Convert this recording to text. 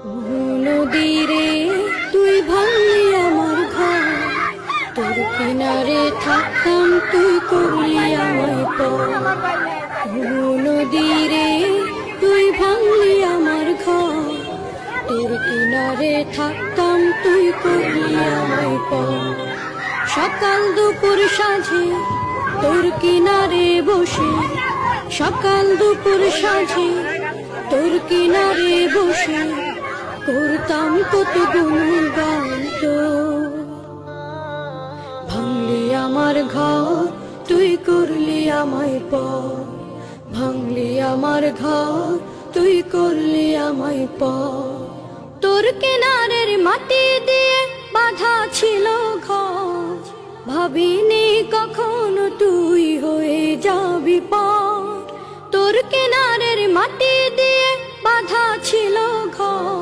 নদীরে তুই ভাঙলি আমার ঘর, তোর কিনারে থাকতাম তুই করলি আমায় পর। নদীরে তুই ভাঙলি আমার ঘর, তোর কিনারে থাকতাম তুই করলি আমায় পর। সকাল দুপুর সাঁঝে তোর কিনারে বসে, সকাল দুপুর সাঁঝে তোর কিনারে বসে করতাম কত গুণগান তোর। ভাঙলি আমার ঘর তুই করলি আমায় পর, ভাঙলি আমার ঘর তুই করলি আমায় পর। তোর কিনারের মাটি দিয়ে বাঁধা ছিল ঘর, ভাবিনি কখনো তুই হয়ে যাবি পর। তোর কিনারের মাটি দিয়ে বাঁধা ছিল ঘর,